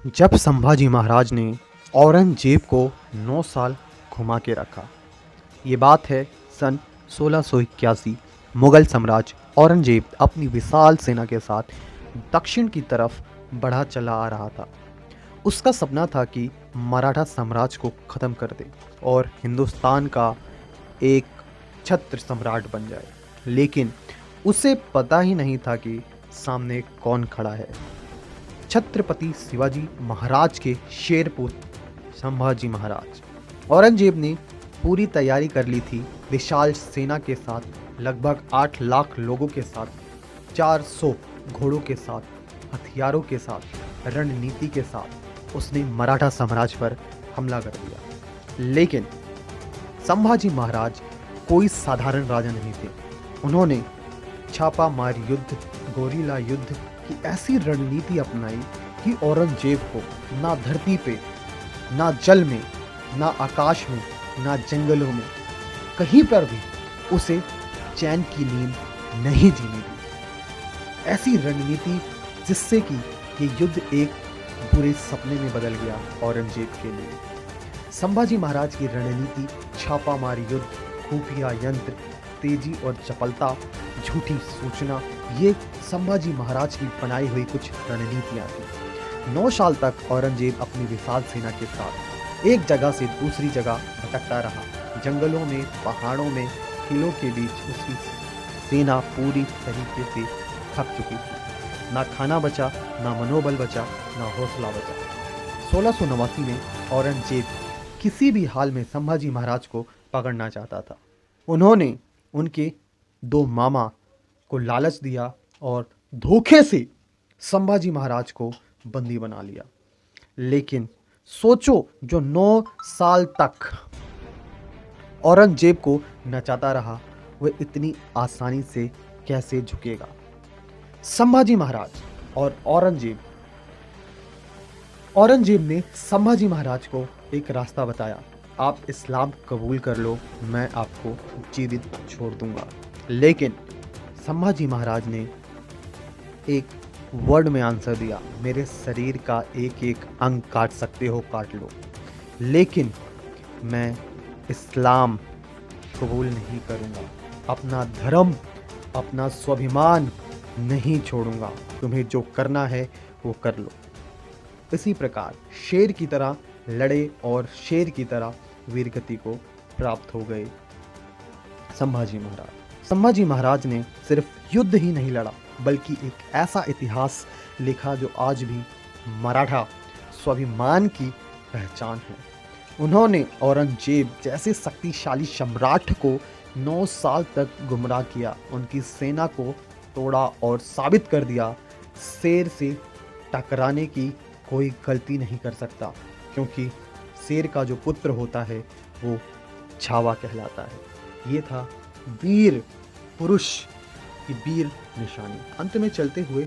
जब संभाजी महाराज ने औरंगजेब को 9 साल घुमा के रखा। ये बात है सन 1681। मुगल सम्राट औरंगजेब अपनी विशाल सेना के साथ दक्षिण की तरफ बढ़ा चला आ रहा था। उसका सपना था कि मराठा साम्राज्य को ख़त्म कर दे और हिंदुस्तान का एक छत्र सम्राट बन जाए। लेकिन उसे पता ही नहीं था कि सामने कौन खड़ा है। छत्रपति शिवाजी महाराज के शेरपुत्र संभाजी महाराज। औरंगजेब ने पूरी तैयारी कर ली थी। विशाल सेना के साथ, लगभग 8 लाख लोगों के साथ, 400 घोड़ों के साथ, हथियारों के साथ, रणनीति के साथ उसने मराठा साम्राज्य पर हमला कर दिया। लेकिन संभाजी महाराज कोई साधारण राजा नहीं थे। उन्होंने छापा मार युद्ध, गोरिल्ला युद्ध की ऐसी रणनीति अपनाई कि औरंगजेब को ना धरती पे, ना जल में, ना आकाश में, ना जंगलों में, कहीं पर भी उसे चैन की नींद नहीं जीने दी। ऐसी रणनीति जिससे कि ये युद्ध एक बुरे सपने में बदल गया औरंगजेब के लिए। संभाजी महाराज की रणनीति छापामार युद्ध, खुफिया यंत्र, तेजी और चपलता, झूठी सूचना, ये संभाजी महाराज की बनाई हुई कुछ रणनीतियाँ थी। 9 साल तक औरंगजेब अपनी विशाल सेना के साथ एक जगह से दूसरी जगह भटकता रहा। जंगलों में, पहाड़ों में, किलों के बीच उसकी सेना पूरी तरीके से थक चुकी थी। ना खाना बचा, ना मनोबल बचा, ना हौसला बचा। 1689 में औरंगजेब किसी भी हाल में संभाजी महाराज को पकड़ना चाहता था। उन्होंने उनके 2 मामा को लालच दिया और धोखे से संभाजी महाराज को बंदी बना लिया। लेकिन सोचो, जो 9 साल तक औरंगजेब को नचाता रहा, वह इतनी आसानी से कैसे झुकेगा। संभाजी महाराज और औरंगजेब ने संभाजी महाराज को एक रास्ता बताया। आप इस्लाम कबूल कर लो, मैं आपको जीवित छोड़ दूंगा। लेकिन संभाजी महाराज ने एक वर्ड में आंसर दिया, मेरे शरीर का एक एक अंग काट सकते हो, काट लो, लेकिन मैं इस्लाम कबूल नहीं करूंगा। अपना धर्म, अपना स्वाभिमान नहीं छोड़ूंगा। तुम्हें जो करना है वो कर लो। इसी प्रकार शेर की तरह लड़े और शेर की तरह वीरगति को प्राप्त हो गए संभाजी महाराज। संभाजी महाराज ने सिर्फ युद्ध ही नहीं लड़ा, बल्कि एक ऐसा इतिहास लिखा जो आज भी मराठा स्वाभिमान की पहचान है। उन्होंने औरंगजेब जैसे शक्तिशाली सम्राट को 9 साल तक गुमराह किया, उनकी सेना को तोड़ा और साबित कर दिया, शेर से टकराने की कोई गलती नहीं कर सकता, क्योंकि शेर का जो पुत्र होता है वो छावा कहलाता है। ये था वीर पुरुष की वीर निशानी। अंत में चलते हुए